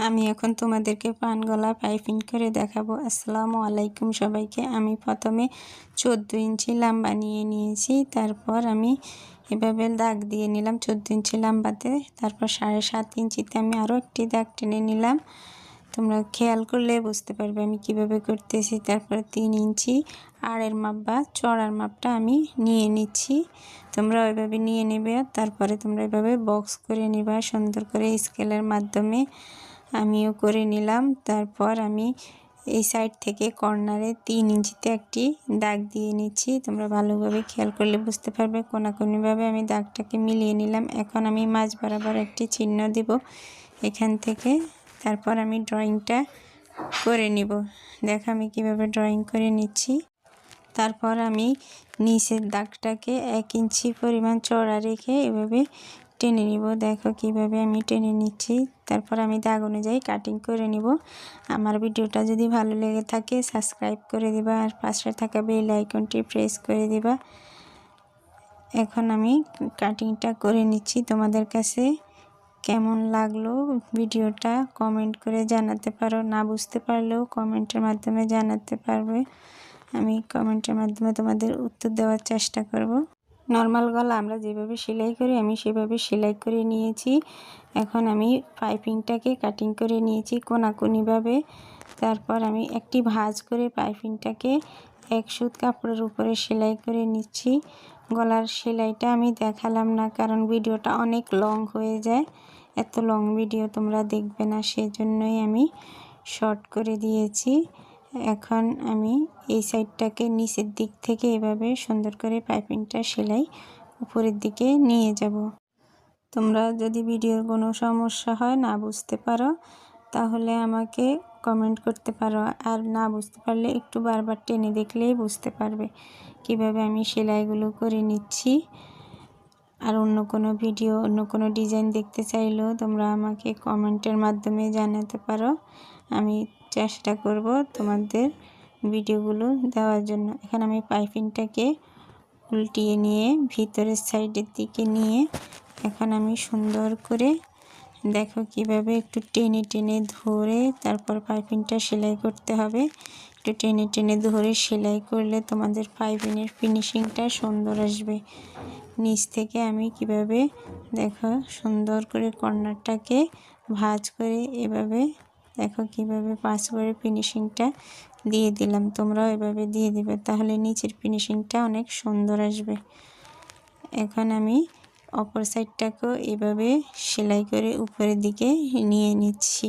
আমি এখন তোমাদেরকে পান গলা পাইপিং করে দেখাবো। আসসালামু আলাইকুম সবাইকে। আমি প্রথমে 14 ইঞ্চি লম্বা নিয়ে নিয়েছি, তারপর আমি এভাবে দাগ দিয়ে নিলাম 14 ইঞ্চি লম্বাতে। তারপর 7.5 ইঞ্চিতে আমি আরও একটি দাগ টেনে নিলাম। তোমরা খেয়াল করলে বুঝতে পারবে আমি কিভাবে করতেছি। তারপর 3 ইঞ্চি আড়ের মাপ বা চড়ার মাপটা আমি নিয়ে নিচ্ছি। তোমরা ওইভাবে নিয়ে নেবে। তারপরে তোমরা এভাবে বক্স করে নেবা সুন্দর করে স্কেলের মাধ্যমে। আমিও করে নিলাম। তারপর আমি এই সাইড থেকে কর্নারে 3 ইঞ্চিতে একটি দাগ দিয়ে নিচ্ছি। তোমরা ভালোভাবে খেয়াল করলে বুঝতে পারবে। কোনাকুনিভাবে আমি দাগটাকে মিলিয়ে নিলাম। এখন আমি মাঝ বরাবর একটি চিহ্ন দিব এখান থেকে। তারপর আমি ড্রয়িংটা করে নিব। দেখো আমি কিভাবে ড্রয়িং করে নিচ্ছি। তারপর আমি নিচের দাগটাকে 1 ইঞ্চি পরিমাণ চড়া রেখে এভাবে টেনে নিব। দেখো কিভাবে আমি টেনে নিচ্ছি। তারপর আমি দাগ অনুযায়ী কাটিং করে নিব। আমার ভিডিওটা যদি ভালো লেগে থাকে সাবস্ক্রাইব করে দিবা, আর পাশে থাকা বেল আইকনটি প্রেস করে দিবা। এখন আমি কাটিংটা করে নিচ্ছি। তোমাদের কাছে কেমন লাগলো ভিডিওটা কমেন্ট করে জানাতে পারো। না বুঝতে পারলেও কমেন্টের মাধ্যমে জানাতে পারবে। আমি কমেন্টের মাধ্যমে তোমাদের উত্তর দেওয়ার চেষ্টা করব। নর্মাল গলা আমরা যেভাবে সেলাই করি আমি সেভাবে সেলাই করে নিয়েছি। এখন আমি পাইপিংটাকে কাটিং করে নিয়েছি কোনাকুনিভাবে। তারপর আমি একটি ভাঁজ করে পাইপিংটাকে এক সুত কাপড়ের উপরে সেলাই করে নিচ্ছি। গলার সেলাইটা আমি দেখালাম না, কারণ ভিডিওটা অনেক লং হয়ে যায়। এত লং ভিডিও তোমরা দেখবে না, সেজন্যই আমি শর্ট করে দিয়েছি। এখন আমি এই সাইডটাকে নিচের দিক থেকে এভাবে সুন্দর করে পাইপিংটা সেলাই উপরের দিকে নিয়ে যাব। তোমরা যদি ভিডিওর কোনো সমস্যা হয়, না বুঝতে পারো, তাহলে আমাকে কমেন্ট করতে পারো। আর না বুঝতে পারলে একটু বারবার টেনে দেখলেই বুঝতে পারবে কিভাবে আমি সেলাইগুলো করে নিচ্ছি। আর অন্য কোনো ভিডিও, অন্য কোনো ডিজাইন দেখতে চাইলেও তোমরা আমাকে কমেন্টের মাধ্যমে জানাতে পারো। আমি চেষ্টা করব তোমাদের ভিডিওগুলো দেওয়ার জন্য। এখন আমি পাইপিংটাকে উল্টিয়ে নিয়ে ভিতরের সাইডের দিকে নিয়ে এখন আমি সুন্দর করে দেখো কিভাবে একটু টেনে টেনে ধরে তারপর পাইপিংটা সেলাই করতে হবে। একটু টেনে টেনে ধরে সেলাই করলে তোমাদের পাইপিংয়ের ফিনিশিংটা সুন্দর আসবে। নিচ থেকে আমি কিভাবে দেখো সুন্দর করে কর্নারটাকে ভাঁজ করে এভাবে দেখো কিভাবে পাঁচ করে ফিনিশিংটা দিয়ে দিলাম। তোমরাও এভাবে দিয়ে দিবে, তাহলে নিচের ফিনিশিংটা অনেক সুন্দর আসবে। এখন আমি অপর সাইডটাকেও এভাবে সেলাই করে উপরের দিকে নিয়ে নিচ্ছি।